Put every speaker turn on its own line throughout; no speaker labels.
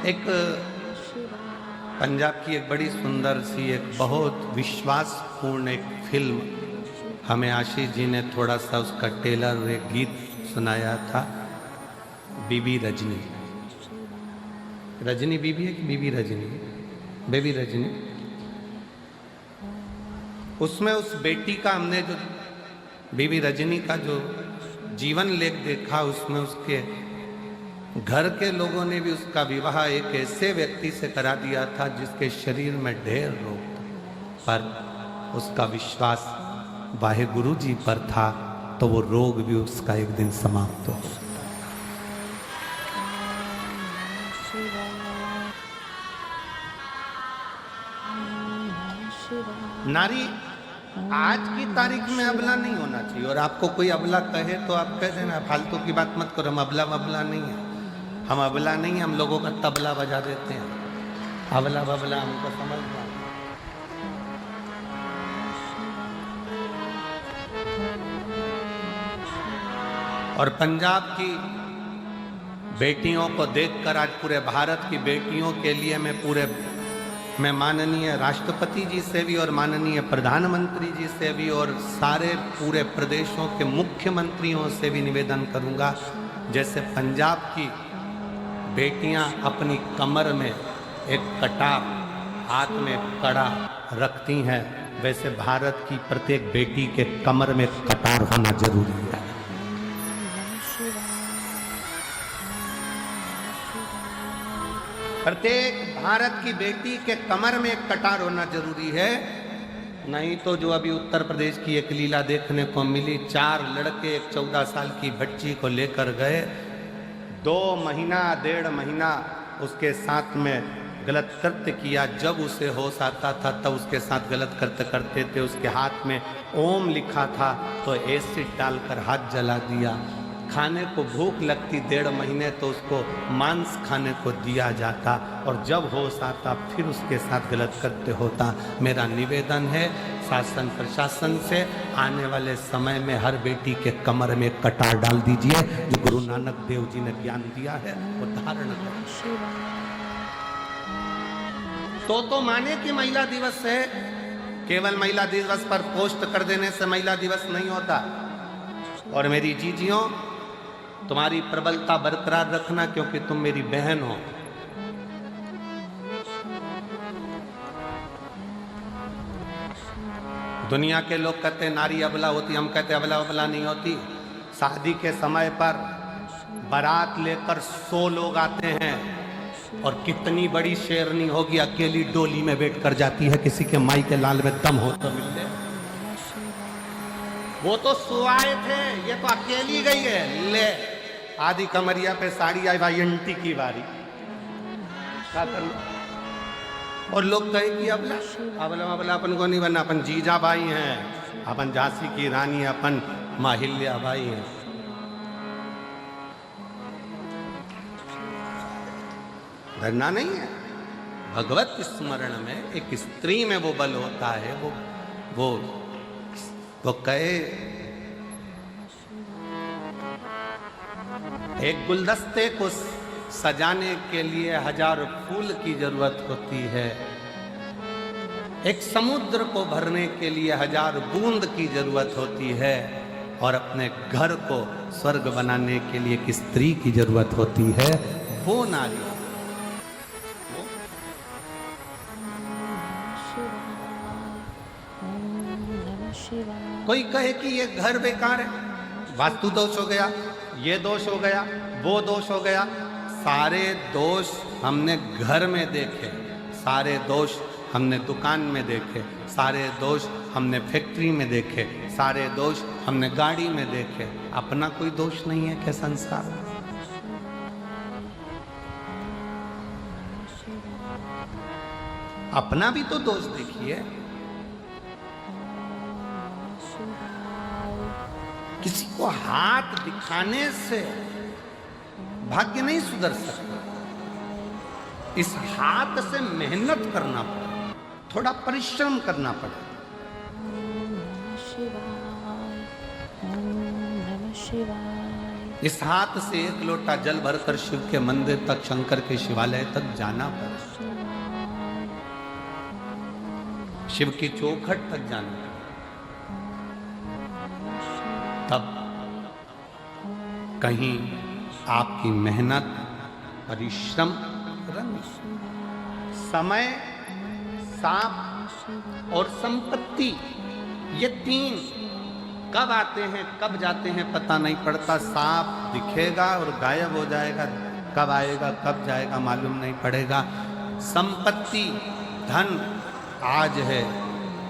एक पंजाब की एक बड़ी सुंदर सी एक बहुत विश्वासपूर्ण एक फिल्म हमें आशीष जी ने थोड़ा सा उसका टेलर एक गीत सुनाया था। बीबी रजनी, रजनी बीबी है कि बीबी रजनी, बेबी रजनी। उसमें उस बेटी का हमने जो बीबी रजनी का जो जीवन लेख देखा, उसमें उसके घर के लोगों ने भी उसका विवाह एक ऐसे व्यक्ति से करा दिया था जिसके शरीर में ढेर रोग था, पर उसका विश्वास वाहेगुरु जी पर था तो वो रोग भी उसका एक दिन समाप्त हो। नारी आज की तारीख में अबला नहीं होना चाहिए, और आपको कोई अबला कहे तो आप कह देना, फालतू की बात मत करो, हम अबला बबला नहीं है, हम अबला नहीं, हम लोगों का तबला बजा देते हैं, अबला बबला हमको समझ में। और पंजाब की बेटियों को देखकर आज पूरे भारत की बेटियों के लिए मैं माननीय राष्ट्रपति जी से भी और माननीय प्रधानमंत्री जी से भी और सारे पूरे प्रदेशों के मुख्यमंत्रियों से भी निवेदन करूंगा, जैसे पंजाब की बेटियां अपनी कमर में एक कटार, हाथ में कड़ा रखती हैं, वैसे भारत की प्रत्येक बेटी के कमर में कटार होना जरूरी है। प्रत्येक भारत की बेटी के कमर में एक कटार होना जरूरी है, नहीं तो जो अभी उत्तर प्रदेश की एक लीला देखने को मिली, 4 लड़के एक 14 साल की बच्ची को लेकर गए, 2 महीना 1.5 महीना उसके साथ में गलत कृत्य किया। जब उसे होश आता था तब उसके साथ गलत कृत्य करते थे। उसके हाथ में ओम लिखा था तो एसिड डालकर हाथ जला दिया। खाने को भूख लगती 1.5 महीने तो उसको मांस खाने को दिया जाता, और जब होश आता फिर उसके साथ गलत कृत्य होता। मेरा निवेदन है शासन प्रशासन से, आने वाले समय में हर बेटी के कमर में कटार डाल दीजिए, जो गुरु नानक देव जी ने ज्ञान दिया है वो धारण करें। तो माने कि महिला दिवस है, केवल महिला दिवस पर पोस्ट कर देने से महिला दिवस नहीं होता। और मेरी जीजियों, तुम्हारी प्रबलता बरकरार रखना, क्योंकि तुम मेरी बहन हो। दुनिया के लोग कहते हैं नारी अबला होती, हम कहते हैं अबला अबला नहीं होती। शादी के समय पर बारात लेकर 100 लोग आते हैं, और कितनी बड़ी शेरनी होगी अकेली डोली में बैठ कर जाती है, किसी के माई के लाल में दम हो तो मिल ले। वो तो सुआए थे, ये तो अकेली गई है। ले आधी कमरिया पे साड़ी आई, भाई अंटी की बारी क्या करना। और लोग कहे कि अबला अबला अबला अपन को नहीं बनना, अपन जीजा भाई हैं, अपन झांसी की रानी, अपन माहिल्या भाई हैं। डरना नहीं है। भगवत स्मरण में एक स्त्री में वो बल होता है, वो कहे एक गुलदस्ते को सजाने के लिए 1000 फूल की जरूरत होती है, एक समुद्र को भरने के लिए 1000 बूंद की जरूरत होती है, और अपने घर को स्वर्ग बनाने के लिए एक स्त्री की जरूरत होती है, वो नारी। कोई कहे कि ये घर बेकार है, वास्तु दोष हो गया, ये दोष हो गया, वो दोष हो गया। सारे दोष हमने घर में देखे, सारे दोष हमने दुकान में देखे, सारे दोष हमने फैक्ट्री में देखे, सारे दोष हमने गाड़ी में देखे। अपना कोई दोष नहीं है क्या संसार में? अपना भी तो दोष देखिए। किसी को हाथ दिखाने से भाग्य नहीं सुधर सकता। इस हाथ से मेहनत करना पड़े, थोड़ा परिश्रम करना पड़े।
ओम नमः शिवाय।
इस हाथ से एक लोटा जल भरकर शिव के मंदिर तक, शंकर के शिवालय तक जाना पड़ा, शिव की चौखट तक जाना पड़ा। तब कहीं आपकी मेहनत, परिश्रम, रंग, समय, सांप और संपत्ति, ये तीन कब आते हैं कब जाते हैं पता नहीं पड़ता। सांप दिखेगा और गायब हो जाएगा, कब आएगा कब जाएगा मालूम नहीं पड़ेगा। संपत्ति, धन आज है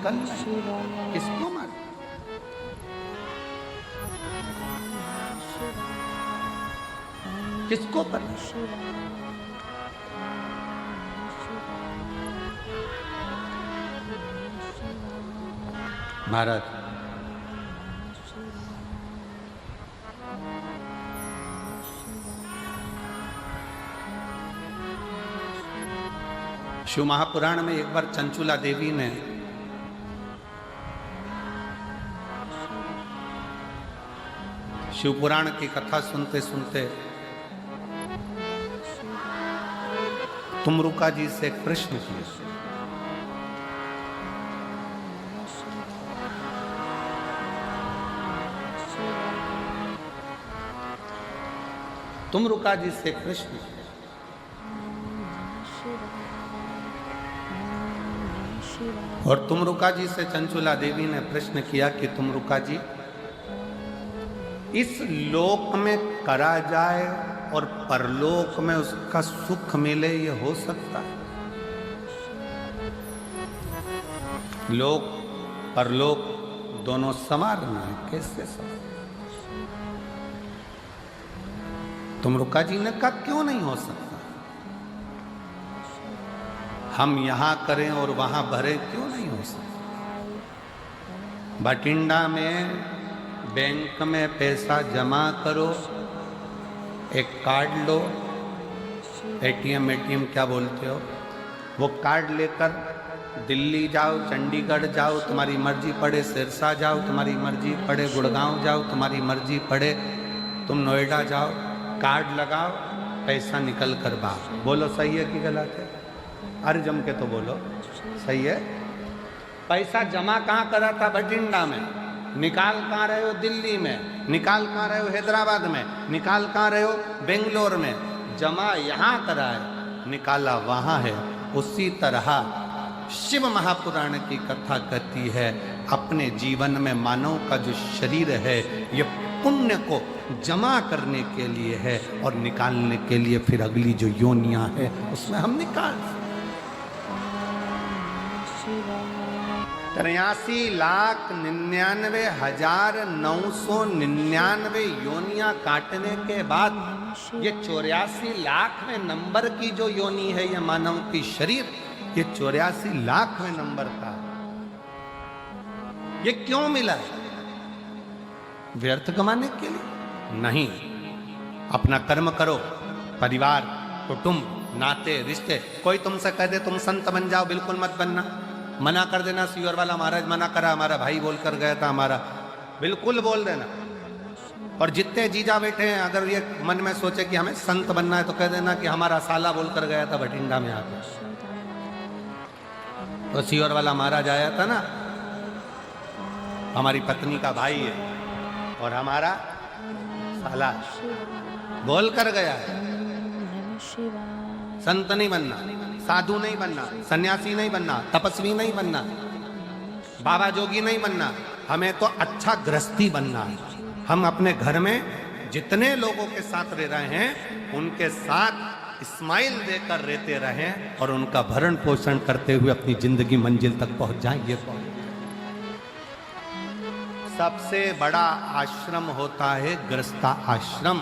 कल नहीं, किसको मालूम। किसको पता। भारत शिव महापुराण में एक बार चंचुला देवी ने शिव पुराण की कथा सुनते सुनते तुमरुका जी से एक प्रश्न किया। तुमरुका जी से एक प्रश्न, और तुमरुका जी से चंचुला देवी ने प्रश्न किया कि तुमरुका जी, इस लोक में करा जाए और परलोक में उसका सुख मिले, ये हो सकता है? लोक परलोक दोनों समान है, कैसे समान? तुमरुका जी ने कहा क्यों नहीं हो सकता? हम यहां करें और वहां भरे, क्यों नहीं हो सकता? बठिंडा में बैंक में पैसा जमा करो, एक कार्ड लो, एटीएम क्या बोलते हो, वो कार्ड लेकर दिल्ली जाओ, चंडीगढ़ जाओ, तुम्हारी मर्जी पड़े, सिरसा जाओ, तुम्हारी मर्जी पड़े, गुड़गांव जाओ, तुम्हारी मर्जी पड़े, तुम नोएडा जाओ, कार्ड लगाओ, पैसा निकल कर बाहर। बोलो सही है कि गलत है? अरे जम के तो बोलो सही है। पैसा जमा कहाँ करा था? बठिंडा में। निकाल कहाँ रहे हो? दिल्ली में। निकाल कहाँ रहे हो? हैदराबाद में। निकाल कहाँ रहे हो? बेंगलोर में। जमा यहाँ करा है, निकाला वहाँ है। उसी तरह शिव महापुराण की कथा कहती है, अपने जीवन में मानव का जो शरीर है ये पुण्य को जमा करने के लिए है और निकालने के लिए फिर अगली जो योनियां है उसमें हम निकाल 83,99,999 योनियां काटने के बाद ये 84 लाखवें नंबर की जो योनि है, ये मानव की शरीर, ये 84 लाखवें नंबर का। ये क्यों मिला? व्यर्थ कमाने के लिए नहीं। अपना कर्म करो, परिवार, कुटुंब, नाते, रिश्ते। कोई तुमसे कह दे तुम संत बन जाओ, बिल्कुल मत बनना। मना कर देना, सीवर वाला महाराज मना करा, हमारा भाई बोल कर गया था, हमारा, बिल्कुल बोल देना। और जितने जीजा बैठे हैं, अगर ये मन में सोचे कि हमें संत बनना है तो कह देना कि हमारा साला बोल कर गया था बठिंडा में आकर। तो सीवर वाला महाराज आया था ना, हमारी पत्नी का भाई है और हमारा साला बोल कर गया है। संत नहीं बनना, साधु नहीं बनना, सन्यासी नहीं बनना, तपस्वी नहीं बनना, बाबा जोगी नहीं बनना, हमें तो अच्छा गृहस्थी बनना है। हम अपने घर में जितने लोगों के साथ रह रहे हैं उनके साथ स्माइल देकर रहते रहें और उनका भरण पोषण करते हुए अपनी जिंदगी मंजिल तक पहुंच जाएंगे। सबसे बड़ा आश्रम होता है गृहस्था आश्रम।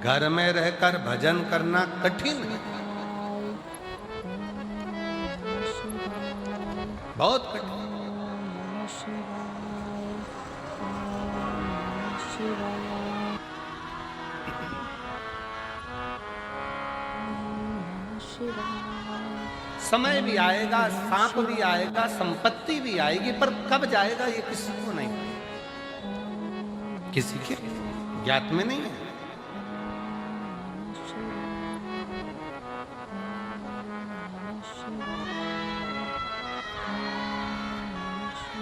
घर में रहकर भजन करना कठिन है, बहुत कठिन। समय भी आएगा, सांप भी आएगा, संपत्ति भी आएगी, पर कब जाएगा ये किसी को नहीं, किसी के ज्ञात में नहीं है।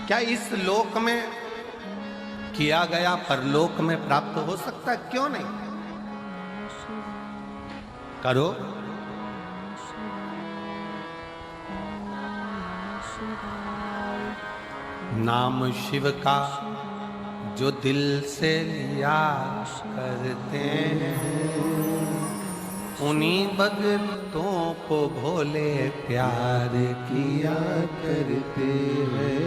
क्या इस लोक में किया गया परलोक में प्राप्त हो सकता है? क्यों नहीं? करो। नाम शिव का जो दिल से लिया करते हैं, उन्हीं भक्तों को भोले प्यार किया करते हैं।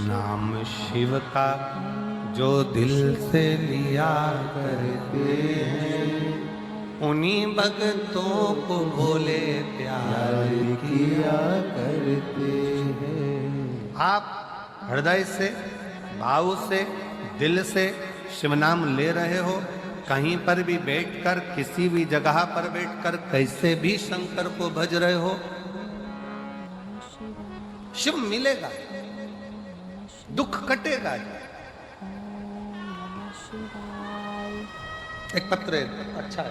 नाम शिव का जो दिल से लिया करते हैं, उन्हीं भक्तों को भोले प्यार किया करते हैं। आप हृदय से, भाव से, दिल से शिव नाम ले रहे हो, कहीं पर भी बैठकर, किसी भी जगह पर बैठकर कैसे भी शंकर को भज रहे हो, शिव मिलेगा, दुख कटेगा। एक पत्र अच्छा है।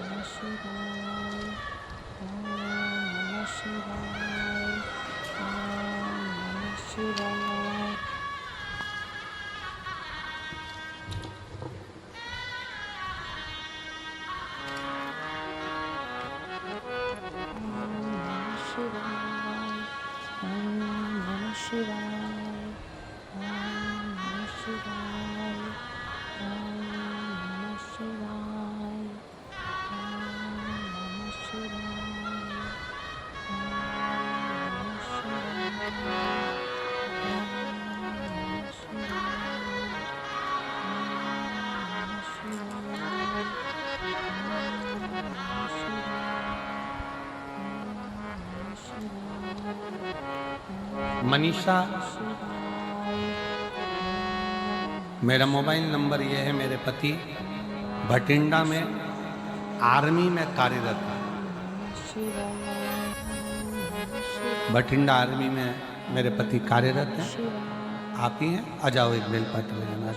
मनीषा, मेरा मोबाइल नंबर ये है। मेरे पति भटिंडा में आर्मी में कार्यरत है। भटिंडा आर्मी में मेरे पति कार्यरत हैं। आप ही हैं? आ जाओ, एक बेलपत्र ले जाना।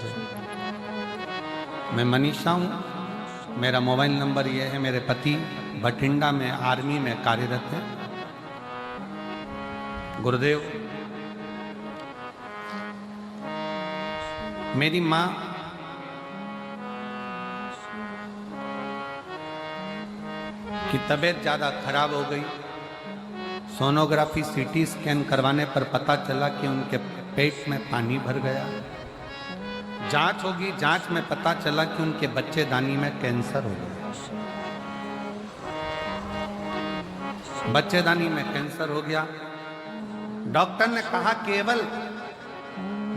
मैं मनीषा हूँ। मेरा मोबाइल नंबर ये है। मेरे पति भटिंडा में आर्मी में कार्यरत हैं। गुरुदेव, मेरी माँ की तबीयत ज़्यादा खराब हो गई। सोनोग्राफी, सीटी स्कैन करवाने पर पता चला कि उनके पेट में पानी भर गया। जांच होगी, जांच में पता चला कि उनके बच्चेदानी में कैंसर हो गया। बच्चेदानी में कैंसर हो गया। डॉक्टर ने कहा केवल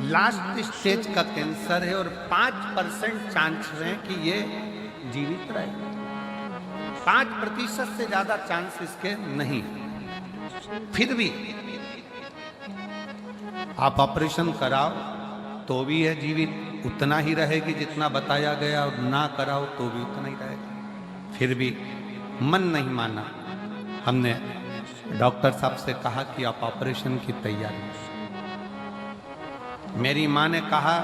लास्ट स्टेज का कैंसर है और 5% चांस है कि ये जीवित रहे। 5% से ज्यादा चांस इसके नहीं। फिर भी आप ऑपरेशन कराओ तो भी है जीवित, उतना ही रहेगी जितना बताया गया, और ना कराओ तो भी उतना ही रहेगा। फिर भी मन नहीं माना। हमने डॉक्टर साहब से कहा कि आप ऑपरेशन की तैयारी। मेरी माँ ने कहा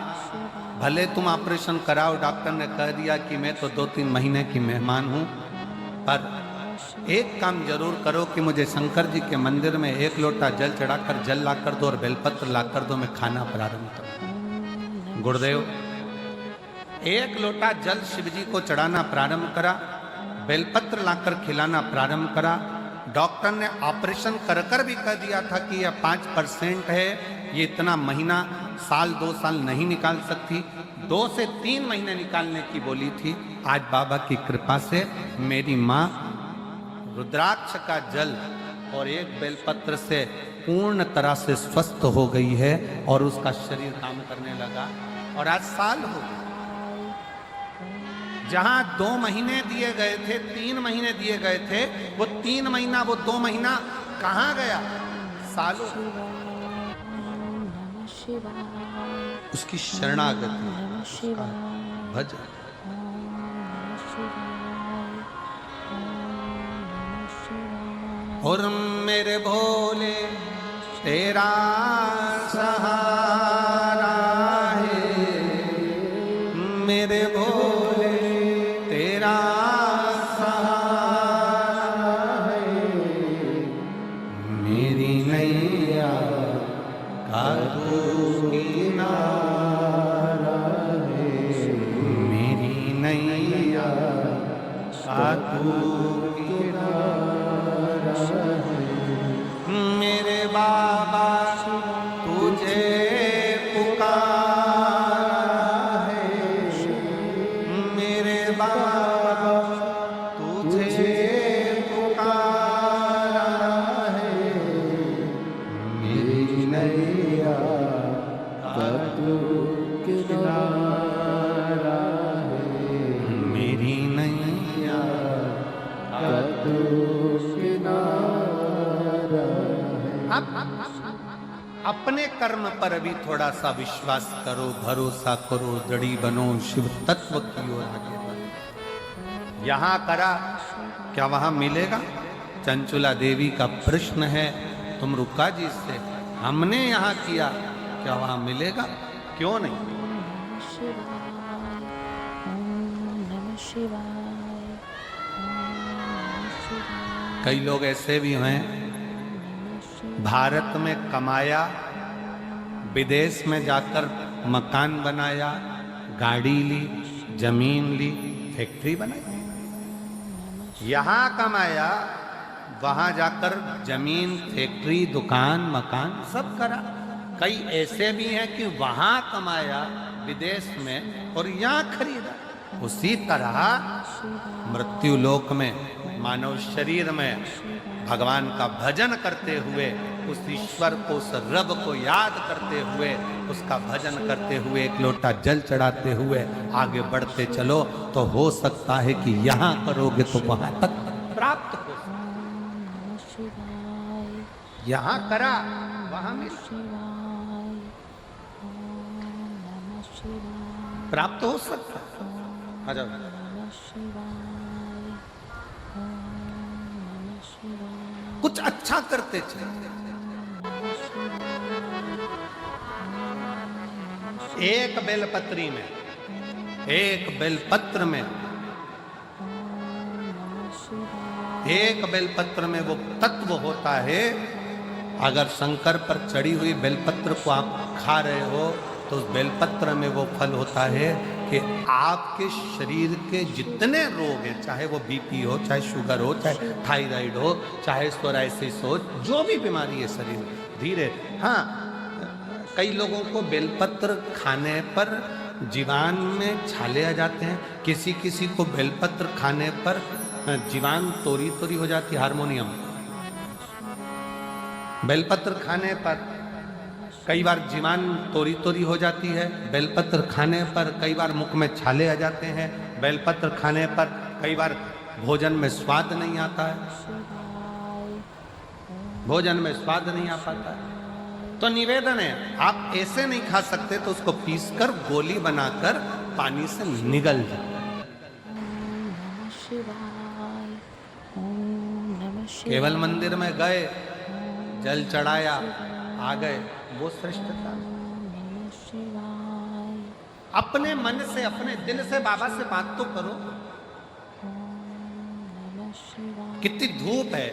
भले तुम ऑपरेशन कराओ। डॉक्टर ने कह दिया कि मैं तो 2-3 महीने की मेहमान हूँ, पर एक काम जरूर करो कि मुझे शंकर जी के मंदिर में 1 लोटा जल चढ़ाकर जल ला कर दो और बेलपत्र ला कर दो, मैं खाना प्रारंभ करूँ। गुरुदेव, 1 लोटा जल शिव जी को चढ़ाना प्रारंभ करा, बेलपत्र लाकर खिलाना प्रारंभ करा। डॉक्टर ने ऑपरेशन कर कर भी कह दिया था कि यह 5% है, ये इतना महीना, साल 2 साल नहीं निकाल सकती। 2 से 3 महीने निकालने की बोली थी। आज बाबा की कृपा से मेरी माँ रुद्राक्ष का जल और 1 बेलपत्र से पूर्ण तरह से स्वस्थ हो गई है और उसका शरीर काम करने लगा। और आज साल हो गया। जहां 2 महीने दिए गए थे, 3 महीने दिए गए थे, वो 3 महीना, वो 2 महीना कहाँ गया? सालों। उसकी शरणागति, उसका भजन। और मेरे भोले तेरा सहारा है, मेरे भोले अपने कर्म पर भी थोड़ा सा विश्वास करो, भरोसा करो, दृढ़ी बनो, शिव तत्व की ओर आगे बढ़ो। यहां करा, क्या वहां मिलेगा? चंचुला देवी का प्रश्न है, तुम रुका जी से, हमने यहां किया, क्या वहां मिलेगा? क्यों नहीं? कई लोग ऐसे भी हैं, भारत में कमाया, विदेश में जाकर मकान बनाया, गाड़ी ली, जमीन ली, फैक्ट्री बनाई। यहां कमाया, वहां जाकर जमीन, फैक्ट्री, दुकान, मकान सब करा। कई ऐसे भी हैं कि वहां कमाया विदेश में और यहां खरीदा। उसी तरह मृत्यु लोक में, मानव शरीर में भगवान का भजन करते हुए, उस ईश्वर को, उस रब को याद करते हुए, उसका भजन करते हुए, एक लोटा जल चढ़ाते हुए आगे बढ़ते चलो, तो हो सकता है कि यहाँ करोगे तो वहां तक प्राप्त हो। यहाँ करा, वहां मिल प्राप्त हो सकता है। आ जाओ। कुछ अच्छा करते चले। एक बेलपत्री में, एक बेलपत्र में, एक बेलपत्र में वो तत्व होता है। अगर शंकर पर चढ़ी हुई बेलपत्र को आप खा रहे हो तो उस बेलपत्र में वो फल होता है कि आपके शरीर के जितने रोग हैं, चाहे वो बीपी हो, चाहे शुगर हो, चाहे थायराइड हो, चाहे सोराइसिस हो, जो भी बीमारी है शरीर में, धीरे। हाँ, कई लोगों को बेलपत्र खाने पर जीवान में छाले आ जाते हैं, किसी किसी को बेलपत्र खाने पर जीवान तोरी तोरी हो जाती है, हारमोनियम। बेलपत्र खाने पर कई बार जीवान तोरी तोरी हो जाती है, बेलपत्र खाने पर कई बार मुख में छाले आ जाते हैं, बेलपत्र खाने पर कई बार भोजन में स्वाद नहीं आता है, भोजन में स्वाद नहीं आ पाता है। तो निवेदन है, आप ऐसे नहीं खा सकते तो उसको पीसकर गोली बनाकर पानी से निगल जाए। केवल मंदिर में गए, जल चढ़ाया, आ गए, वो श्रेष्ठता। अपने मन से, अपने दिल से बाबा से बात तो करो। कितनी धूप है,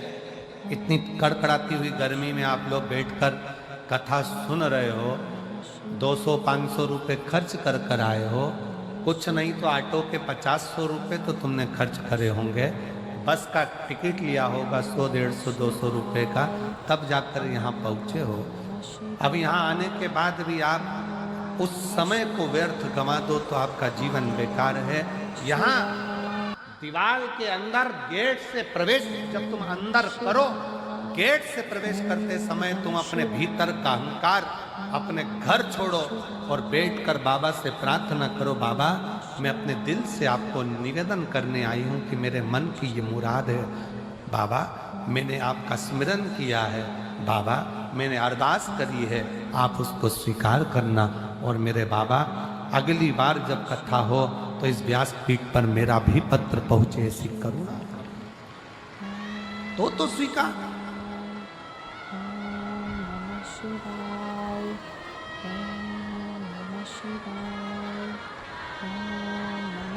इतनी कड़कड़ाती हुई गर्मी में आप लोग बैठकर कथा सुन रहे हो, 200-500 रुपए खर्च कर कर आए हो। कुछ नहीं तो ऑटो के 50-100 रुपए तो तुमने खर्च करे होंगे, बस का टिकट लिया होगा 100-150-200 रुपए का, तब जाकर यहाँ पहुँचे हो। अब यहाँ आने के बाद भी आप उस समय को व्यर्थ गंवा दो तो आपका जीवन बेकार है। यहाँ दीवार के अंदर गेट से प्रवेश जब तुम अंदर करो, गेट से प्रवेश करते समय तुम अपने भीतर का अहंकार, अपने घर छोड़ो और बैठकर बाबा से प्रार्थना करो, बाबा मैं अपने दिल से आपको निवेदन करने आई हूँ कि मेरे मन की ये मुराद है। बाबा मैंने आपका स्मरण किया है, बाबा मैंने अरदास करी है, आप उसको स्वीकार करना। और मेरे बाबा अगली बार जब कथा हो तो इस व्यासपीठ पर मेरा भी पत्र पहुंचे, ऐसी करुणा तो स्वीकार।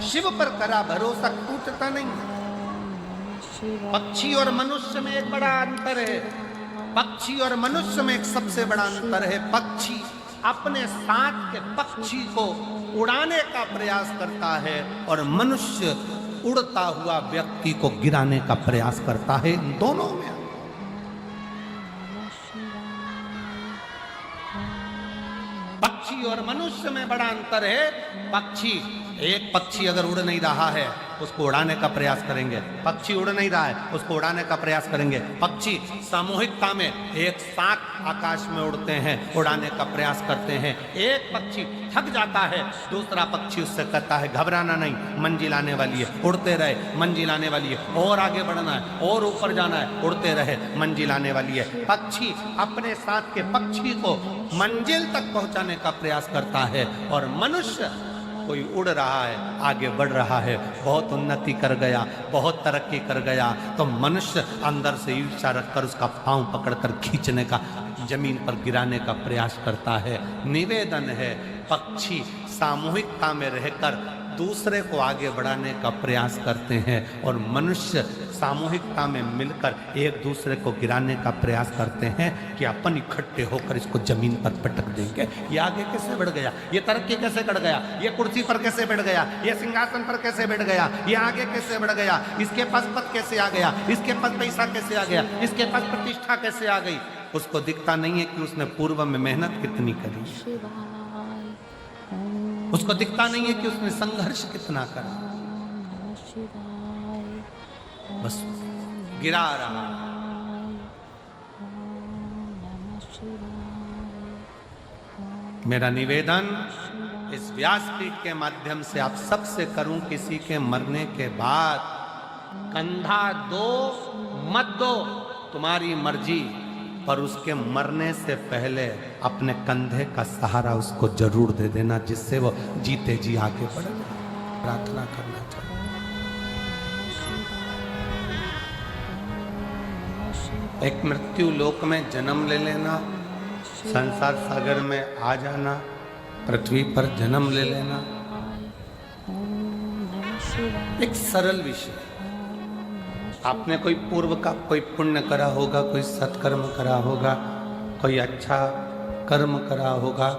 शिव पर करा भरोसा, टूटता नहीं। पक्षी और मनुष्य में एक बड़ा अंतर है, पक्षी और मनुष्य में एक सबसे बड़ा अंतर है। पक्षी अपने साथ के पक्षी को उड़ाने का प्रयास करता है और मनुष्य उड़ता हुआ व्यक्ति को गिराने का प्रयास करता है। इन दोनों में पक्षी और मनुष्य में बड़ा अंतर है। पक्षी, एक पक्षी अगर उड़ नहीं रहा है उसको उड़ाने का प्रयास करेंगे। पक्षी उड़ नहीं रहा है, उसको उड़ाने का प्रयास करेंगे। पक्षी सामूहिकता में एक साथ आकाश में उड़ते हैं, उड़ाने का प्रयास करते हैं। एक पक्षी थक जाता है, दूसरा पक्षी उससे कहता है घबराना नहीं, मंजिल आने वाली है, उड़ते रहे, मंजिल आने वाली है, और आगे बढ़ना है, और ऊपर जाना है, उड़ते रहे, मंजिल आने वाली है। पक्षी अपने साथ के पक्षी को मंजिल तक पहुंचाने का प्रयास करता है। और मनुष्य कोई उड़ रहा है, आगे बढ़ रहा है, बहुत उन्नति कर गया, बहुत तरक्की कर गया, तो मनुष्य अंदर से ईर्ष्या रखकर उसका पांव पकड़कर खींचने का, जमीन पर गिराने का प्रयास करता है। निवेदन है, पक्षी सामूहिकता में रहकर दूसरे को आगे बढ़ाने का प्रयास करते हैं और मनुष्य सामूहिकता में मिलकर एक दूसरे को गिराने का प्रयास करते हैं कि अपन इकट्ठे होकर इसको जमीन पर पटक देंगे। ये आगे कैसे बढ़ गया, ये तरक्की कैसे कर गया, ये कुर्सी पर कैसे बैठ गया, ये सिंहासन पर कैसे बैठ गया, ये आगे कैसे बढ़ गया, इसके पास पद कैसे आ गया, इसके पास पैसा कैसे आ गया, इसके पास प्रतिष्ठा कैसे आ गई। उसको दिखता नहीं है कि उसने पूर्व में मेहनत कितनी करी, उसको दिखता नहीं है कि उसने संघर्ष कितना करा, बस गिरा रहा। मेरा निवेदन इस व्यासपीठ के माध्यम से आप सबसे करूं, किसी के मरने के बाद कंधा दो मत दो, तुम्हारी मर्जी, पर उसके मरने से पहले अपने कंधे का सहारा उसको जरूर दे देना, जिससे वो जीते जी आगे बढ़े। प्रार्थना करना चाहिए। एक मृत्यु लोक में जन्म ले लेना, संसार सागर में आ जाना, पृथ्वी पर जन्म ले लेना, एक सरल विषय। आपने कोई पूर्व का कोई पुण्य करा होगा, कोई सत्कर्म करा होगा, कोई अच्छा कर्म करा होगा,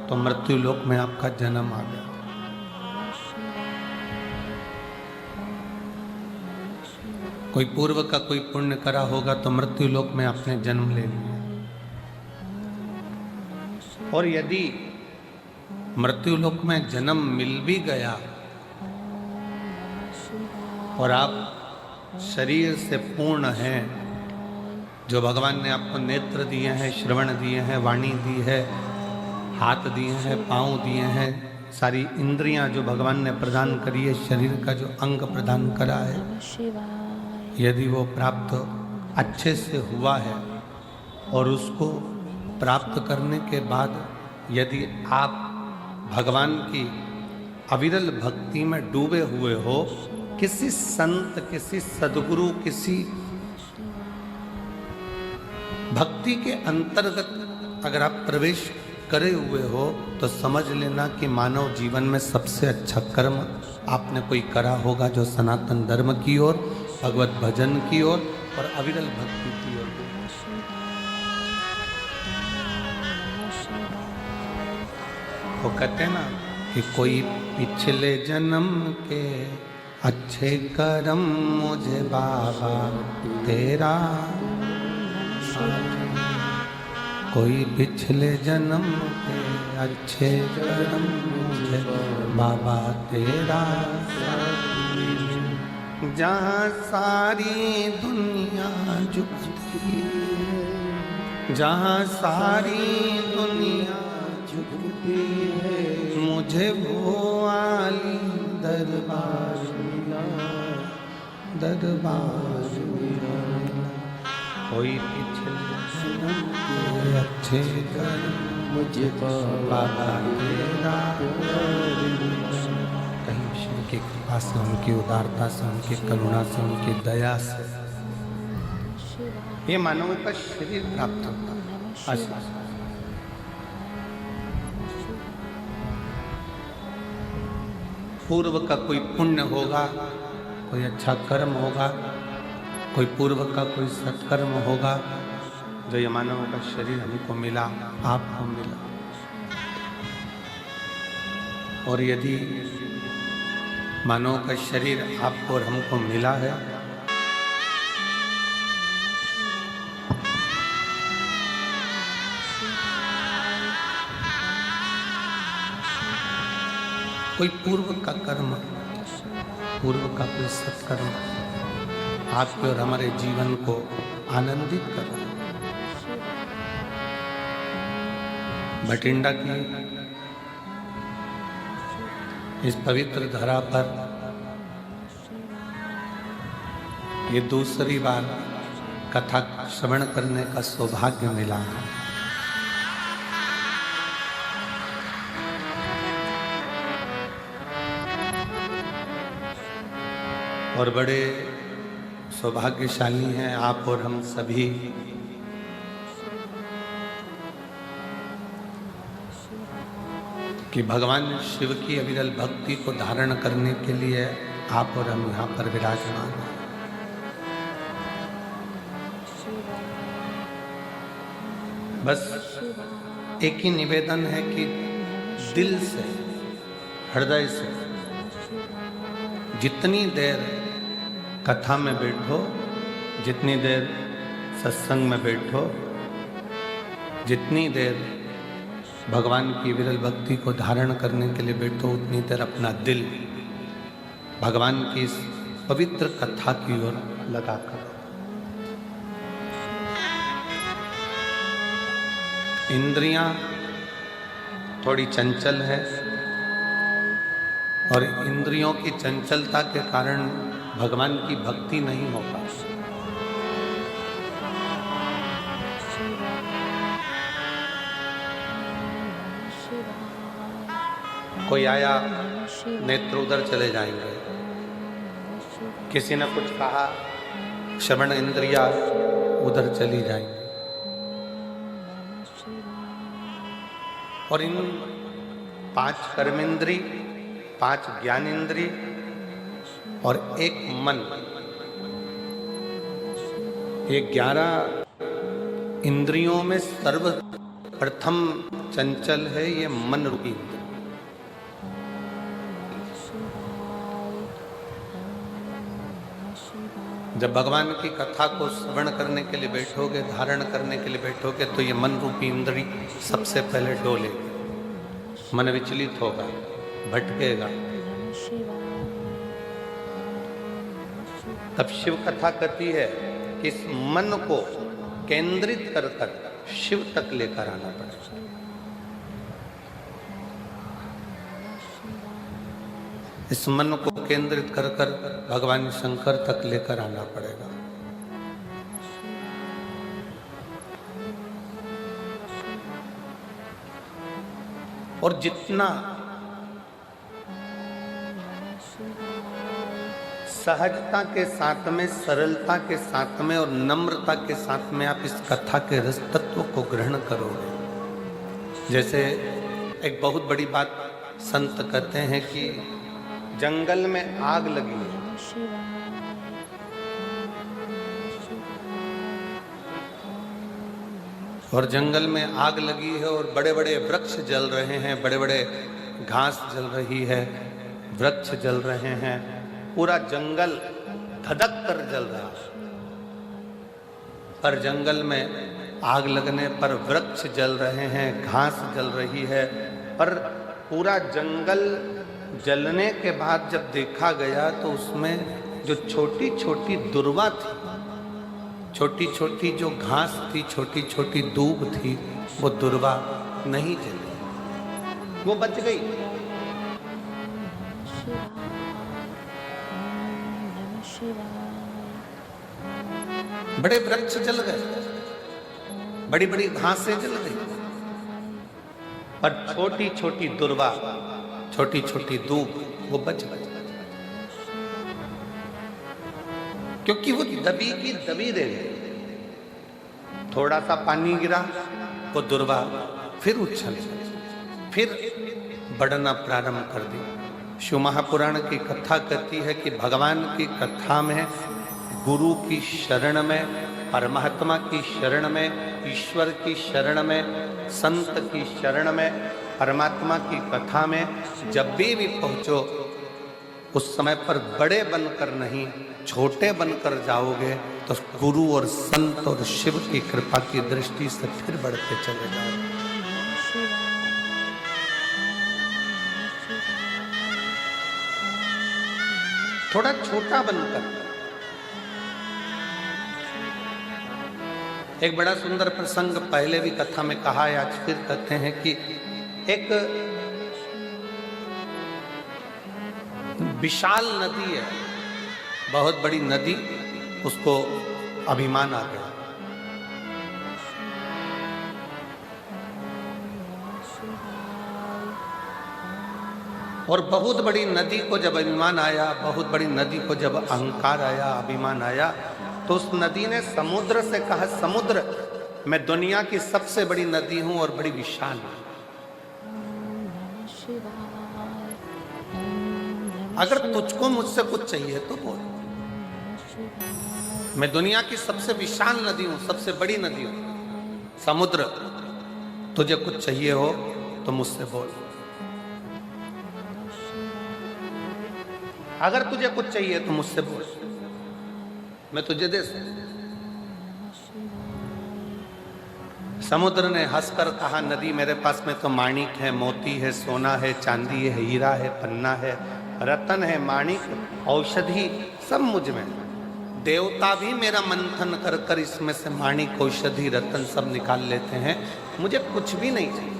तो मृत्यु लोक में आपका जन्म आ गया। कोई पूर्व का कोई पुण्य करा होगा तो मृत्यु लोक में आपने जन्म ले लिया। और यदि मृत्यु लोक में जन्म मिल भी गया और आप शरीर से पूर्ण हैं, जो भगवान ने आपको नेत्र दिए हैं, श्रवण दिए हैं, वाणी दी है, हाथ दिए हैं, पांव दिए हैं, सारी इंद्रियां जो भगवान ने प्रदान करी है, शरीर का जो अंग प्रदान करा है, यदि वो प्राप्त अच्छे से हुआ है और उसको प्राप्त करने के बाद यदि आप भगवान की अविरल भक्ति में डूबे हुए हो, किसी संत, किसी सद्गुरु, किसी भक्ति के अंतर्गत अगर आप प्रवेश करे हुए हो, तो समझ लेना कि मानव जीवन में सबसे अच्छा कर्म आपने कोई करा होगा, जो सनातन धर्म की ओर, भगवत भजन की ओर और अविरल भक्ति की ओर। वो कहते हैं ना कि कोई पिछले जन्म के अच्छे कर्म मुझे बाबा तेरा, कोई पिछले जन्म के अच्छे कर्म मुझे बाबा तेरा, जहाँ सारी दुनिया झुकती है, जहाँ सारी दुनिया झुकती है, मुझे वो आली दरबार मिला, दरबार मिला। कोई पिछले जन्म के अच्छे कर्म मुझे बाबा तेरा, कहीं विष्णु की कृपा से, उनकी उदारता से, उनकी करुणा से, उनकी दया से ये मानव का शरीर प्राप्त होता है। पूर्व का कोई पुण्य होगा, कोई अच्छा कर्म होगा, कोई पूर्व का कोई सत्कर्म होगा, जो ये मानव का शरीर हमको मिला, आपको मिला। और यदि मानव का शरीर आपको और हमको मिला है, कोई पूर्व का कर्म पूर्व का कोई सत्कर्म आपके और हमारे जीवन को आनंदित कर रहा है। भटिंडा की इस पवित्र धरा पर ये दूसरी बार कथा श्रवण करने का सौभाग्य मिला है। और बड़े सौभाग्यशाली हैं आप और हम सभी कि भगवान शिव की अविरल भक्ति को धारण करने के लिए आप और हम यहाँ पर विराजमान हैं। बस एक ही निवेदन है कि दिल से, हृदय से जितनी देर कथा में बैठो, जितनी देर सत्संग में बैठो, जितनी देर भगवान की विरल भक्ति को धारण करने के लिए बैठो, उतनी देर अपना दिल भगवान की इस पवित्र कथा की ओर लगा कर। इंद्रियां थोड़ी चंचल है और इंद्रियों की चंचलता के कारण भगवान की भक्ति नहीं हो पाती। कोई आया, नेत्र उधर चले जाएंगे, किसी ने कुछ कहा, श्रवण इंद्रिया उधर चली जाएंगी। और इन 5 कर्मेंद्री, 5 ज्ञानेंद्री और 1 मन, ये 11 इंद्रियों में सर्वप्रथम चंचल है ये मन रूपी इंद्रिय। जब भगवान की कथा को श्रवण करने के लिए बैठोगे, धारण करने के लिए बैठोगे, तो ये मन रूपी इंद्री सबसे पहले डोले, मन विचलित होगा, भटकेगा। तब शिव कथा कहती है कि इस मन को केंद्रित कर कर शिव तक लेकर आना पड़ेगा। इस मन को केंद्रित कर कर भगवान शंकर तक लेकर आना पड़ेगा। और जितना सहजता के साथ में, सरलता के साथ में और नम्रता के साथ में आप इस कथा के रस तत्व को ग्रहण करोगे। जैसे एक बहुत बड़ी बात संत कहते हैं कि जंगल में आग लगी है, और जंगल में आग लगी है और बड़े बड़े वृक्ष जल रहे हैं, बड़े बड़े घास जल रही है, वृक्ष जल रहे हैं, पूरा जंगल धधक कर जल रहा है। पर जंगल में आग लगने पर वृक्ष जल रहे हैं, घास जल रही है, पर पूरा जंगल जलने के बाद जब देखा गया तो उसमें जो छोटी छोटी दुर्वा थी, छोटी छोटी जो घास थी, छोटी छोटी दूब थी, वो दुर्वा नहीं जली, वो बच गई। बड़े वृक्ष जल गए, बड़ी बड़ी घासें जल गई, पर छोटी छोटी दुर्वा, छोटी छोटी दूब वो बच गई, क्योंकि वो दबी की दबी रह गई। थोड़ा सा पानी गिरा, वो दुर्वा फिर उछल, फिर बढ़ना प्रारंभ कर दी। शिव महापुराण की कथा कहती है कि भगवान की कथा में, गुरु की शरण में, परमात्मा की शरण में, ईश्वर की शरण में, संत की शरण में, परमात्मा की कथा में जब भी पहुंचो, उस समय पर बड़े बनकर नहीं, छोटे बनकर जाओगे तो गुरु और संत और शिव की कृपा की दृष्टि से फिर बढ़ते चले जाओगे। थोड़ा छोटा बनकर। एक बड़ा सुंदर प्रसंग पहले भी कथा में कहा है, आज फिर कहते हैं कि एक विशाल नदी है, बहुत बड़ी नदी, उसको अभिमान आ गया। और बहुत बड़ी नदी को जब अभिमान आया, बहुत बड़ी नदी को जब अहंकार आया, अभिमान आया, तो उस नदी ने समुद्र से कहा, समुद्र मैं दुनिया की सबसे बड़ी नदी हूं और बड़ी विशाल हूं। अगर तुझको मुझसे कुछ चाहिए तो बोल, मैं दुनिया की सबसे विशाल नदी हूं, सबसे बड़ी नदी हूं। समुद्र, तुझे कुछ चाहिए हो तो मुझसे बोल। अगर तुझे कुछ चाहिए तो मुझसे बोल, मैं तुझे दे सकता। समुद्र ने हंसकर कहा, नदी मेरे पास में तो माणिक है, मोती है, सोना है, चांदी है, हीरा है, पन्ना है, रतन है, माणिक, औषधि सब मुझ में। देवता भी मेरा मंथन कर कर इसमें से माणिक, औषधि, रतन सब निकाल लेते हैं, मुझे कुछ भी नहीं चाहिए।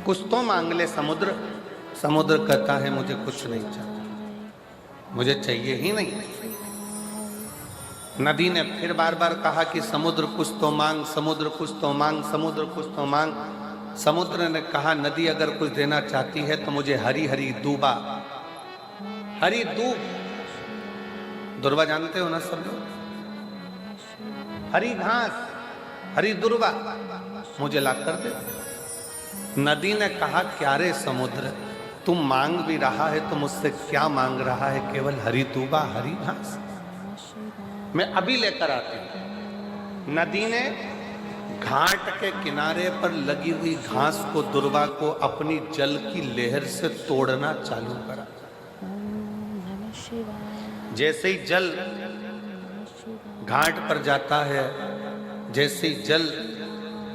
कुछ तो मांग ले समुद्र। समुद्र कहता है मुझे कुछ नहीं चाहिए, मुझे चाहिए ही नहीं। नदी ने फिर बार बार कहा कि समुद्र कुछ तो मांग, समुद्र कुछ तो मांग, समुद्र कुछ तो मांग। समुद्र ने कहा, नदी अगर कुछ देना चाहती है तो मुझे हरी हरी दूबा, हरी दूब, दुर्वा जानते हो ना सब लोग, हरी घास, हरी दुर्वा मुझे ला कर दे। नदी ने कहा, क्या रे समुद्र, तुम मांग भी रहा है तो मुझसे क्या मांग रहा है? केवल हरी दूबा, हरी घास, मैं अभी लेकर आती हूं। नदी ने घाट के किनारे पर लगी हुई घास को, दुर्वा को अपनी जल की लहर से तोड़ना चालू करा। जैसे ही जल घाट पर जाता है, जैसे ही जल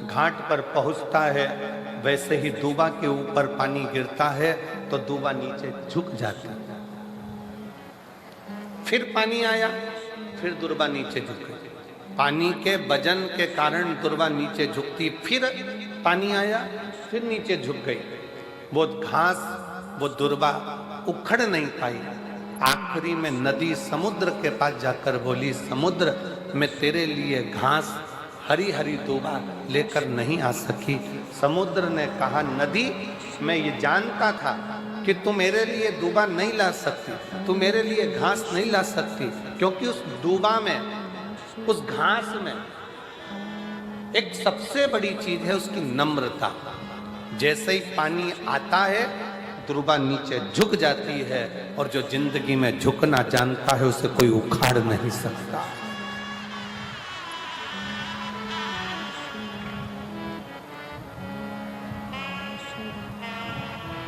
घाट पर पहुंचता है, वैसे ही दूबा के ऊपर पानी गिरता है तो दूबा नीचे झुक जाता है। फिर पानी आया, फिर दुर्वा नीचे झुक गई। पानी के वजन के कारण दुर्वा नीचे झुकती, फिर पानी आया, फिर नीचे झुक गई। वो घास, वो दुर्वा उखड़ नहीं पाई। आखिरी में नदी समुद्र के पास जाकर बोली, समुद्र मैं तेरे लिए घास, हरी हरी दूबा लेकर नहीं आ सकी। समुद्र ने कहा, नदी मैं ये जानता था कि तू मेरे लिए दूबा नहीं ला सकती, तू मेरे लिए घास नहीं ला सकती, क्योंकि उस दूबा में, उस घास में एक सबसे बड़ी चीज है उसकी नम्रता। जैसे ही पानी आता है, दूबा नीचे झुक जाती है, और जो जिंदगी में झुकना जानता है उसे कोई उखाड़ नहीं सकता।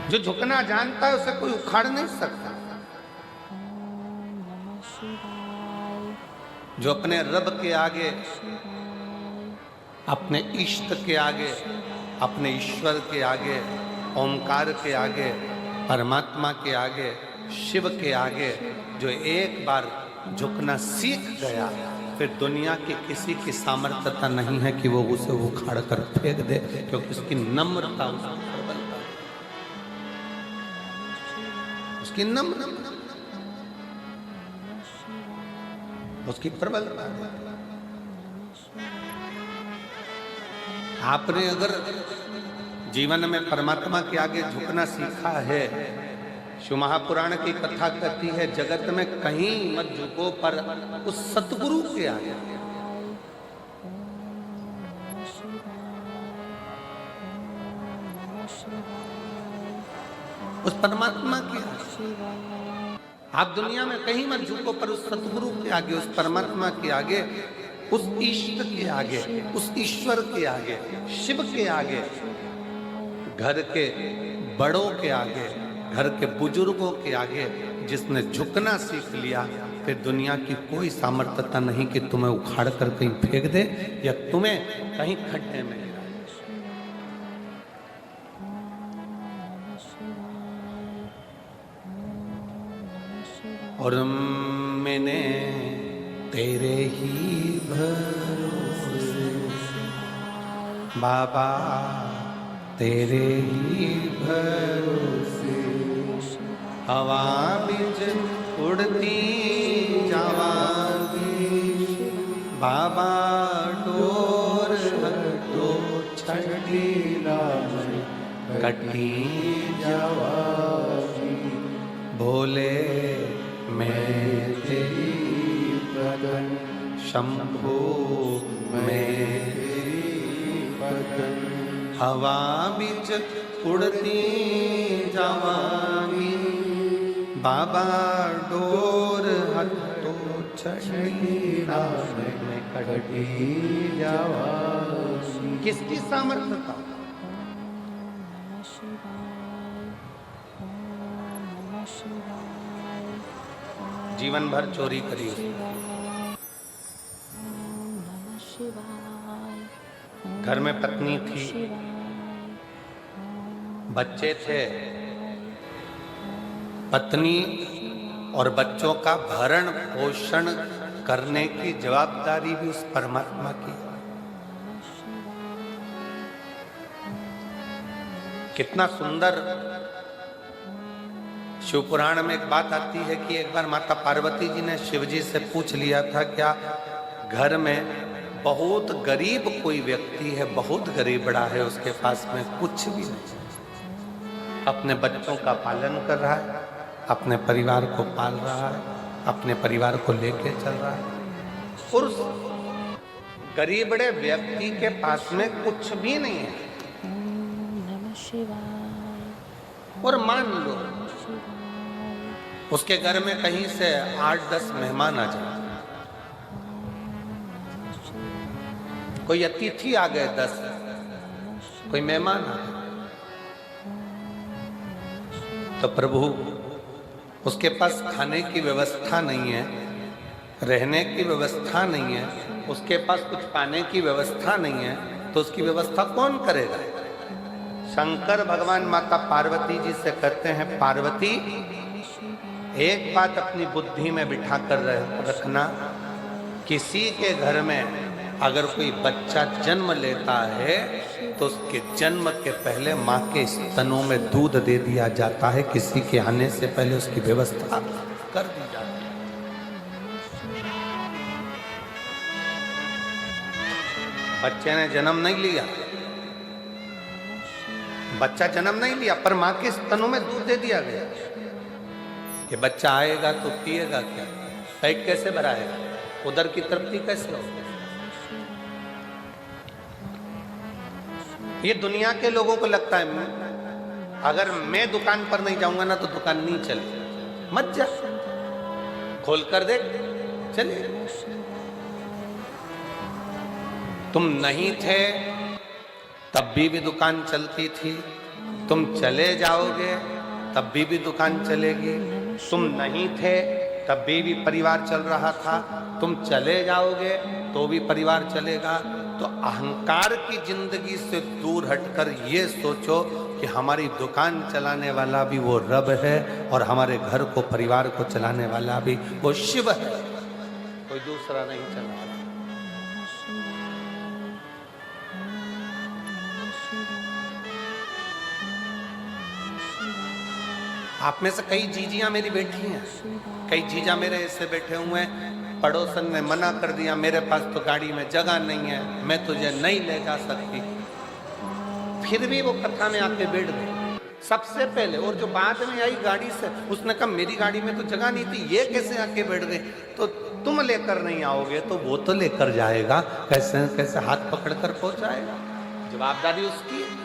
जो झुकना जानता है उसे कोई उखाड़ नहीं सकता। जो अपने रब के आगे, अपने इष्ट के आगे, अपने ईश्वर के आगे, ओमकार के आगे, परमात्मा के आगे, शिव के आगे जो एक बार झुकना सीख गया, फिर दुनिया की किसी की सामर्थ्यता नहीं है कि वो उसे उखाड़ कर फेंक दे, क्योंकि उसकी नम्रता, उसकी नम्र, उसकी प्रबलता। आपने अगर जीवन में परमात्मा के आगे झुकना सीखा है, शिव महापुराण की कथा कहती है, जगत में कहीं मत झुको पर उस सतगुरु के आगे, उस परमात्मा के आगे। आप दुनिया में कहीं मत झुको पर उस सतगुरु के आगे, उस परमात्मा के आगे, उस इष्ट के आगे, उस ईश्वर के आगे, शिव के आगे, घर के बड़ों के आगे, घर के बुजुर्गों के आगे जिसने झुकना सीख लिया, फिर दुनिया की कोई सामर्थ्यता नहीं कि तुम्हें उखाड़ कर कहीं फेंक दे या तुम्हें कहीं खड्डे में गिरा। और मैंने तेरे ही भरोसे बाबा, तेरे ही भरोसे हवा बिच उड़ती जावांगी बाबा, डोर हटो छड़ी कटी जावांगी। बोले मैं तेरी बदन शंभू, मैं तेरी बदन हवा बिच उड़ती जावांगी बाबा, डोर हटो छड़ी में कटी जावांगी। किसकी सामर्थ्यता? जीवन भर चोरी करी, घर में पत्नी थी, बच्चे थे, पत्नी और बच्चों का भरण पोषण करने की जवाबदारी भी उस परमात्मा की। कितना सुंदर शिव पुराण में एक बात आती है कि एक बार माता पार्वती जी ने शिव जी से पूछ लिया था, क्या घर में बहुत गरीब कोई व्यक्ति है, बहुत गरीबड़ा है, उसके पास में कुछ भी नहीं, अपने बच्चों का पालन कर रहा है, अपने परिवार को पाल रहा है, अपने परिवार को लेके चल रहा है, और उस गरीबड़े व्यक्ति के पास में कुछ भी नहीं है। और मान लो उसके घर में कहीं से 8-10 मेहमान आ जाए, कोई अतिथि आ गए 10, कोई मेहमान आ गए, तो प्रभु उसके पास खाने की व्यवस्था नहीं है, रहने की व्यवस्था नहीं है, उसके पास कुछ पाने की व्यवस्था नहीं है, तो उसकी व्यवस्था कौन करेगा? शंकर भगवान माता पार्वती जी से कहते हैं, पार्वती एक बात अपनी बुद्धि में बिठा कर रखना, किसी के घर में अगर कोई बच्चा जन्म लेता है तो उसके जन्म के पहले माँ के स्तनों में दूध दे दिया जाता है, किसी के आने से पहले उसकी व्यवस्था कर दी जाती है। बच्चे ने जन्म नहीं लिया, बच्चा जन्म नहीं लिया, पर माँ के स्तनों में दूध दे दिया गया कि बच्चा आएगा तो पिएगा क्या, पेट कैसे भराएगा, उधर की तृप्ति कैसे होगी। ये दुनिया के लोगों को लगता है अगर मैं दुकान पर नहीं जाऊंगा ना तो दुकान नहीं चले, मत जा, खोल कर देख, चले। तुम नहीं थे तब भी दुकान चलती थी, तुम चले जाओगे तब भी दुकान चलेगी, तुम नहीं थे तब भी परिवार चल रहा था, तुम चले जाओगे तो भी परिवार चलेगा। तो अहंकार की जिंदगी से दूर हटकर ये सोचो कि हमारी दुकान चलाने वाला भी वो रब है और हमारे घर को, परिवार को चलाने वाला भी वो शिव है, कोई दूसरा नहीं चला रहा। आप में से कई जीजियां मेरी बैठी हैं, कई जीजा मेरे ऐसे बैठे हुए हैं, पड़ोसन ने मना कर दिया, मेरे पास तो गाड़ी में जगह नहीं है, मैं तुझे नहीं ले जा सकती, फिर भी वो कथा में आके बैठ गए सबसे पहले। और जो बाद में आई गाड़ी से, उसने कहा मेरी गाड़ी में तो जगह नहीं थी, ये कैसे आके बैठ गए, तो तुम लेकर नहीं आओगे तो वो तो लेकर जाएगा, कैसे कैसे हाथ पकड़ कर पहुंचाएगा, जवाबदारी उसकी है।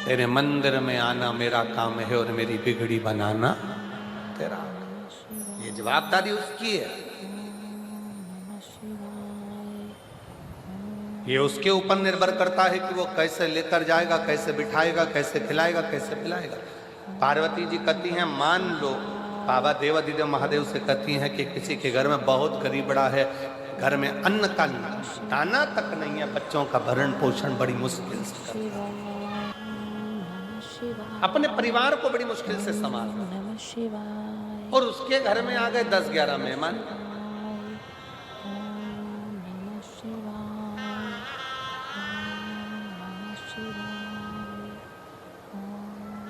तेरे मंदिर में आना मेरा काम है और मेरी बिगड़ी बनाना तेरा, ये जवाबदारी उसकी है, ये उसके ऊपर निर्भर करता है कि वो कैसे लेकर जाएगा, कैसे बिठाएगा, कैसे खिलाएगा, कैसे पिलाएगा। पार्वती जी कहती हैं, मान लो बाबा देवादिदेव महादेव से कहती हैं कि किसी के घर में बहुत गरीबड़ा है, घर में अन्न का दाना तक नहीं है, बच्चों का भरण पोषण बड़ी मुश्किल से करता है, अपने परिवार को बड़ी मुश्किल से संभाल रहा है और उसके घर में आ गए 10-11 मेहमान।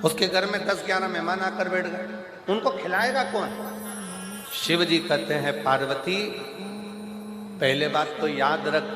उसके घर में 10-11 मेहमान आकर बैठ गए, उनको खिलाएगा कौन? शिव जी कहते हैं पार्वती, पहले बात तो याद रख,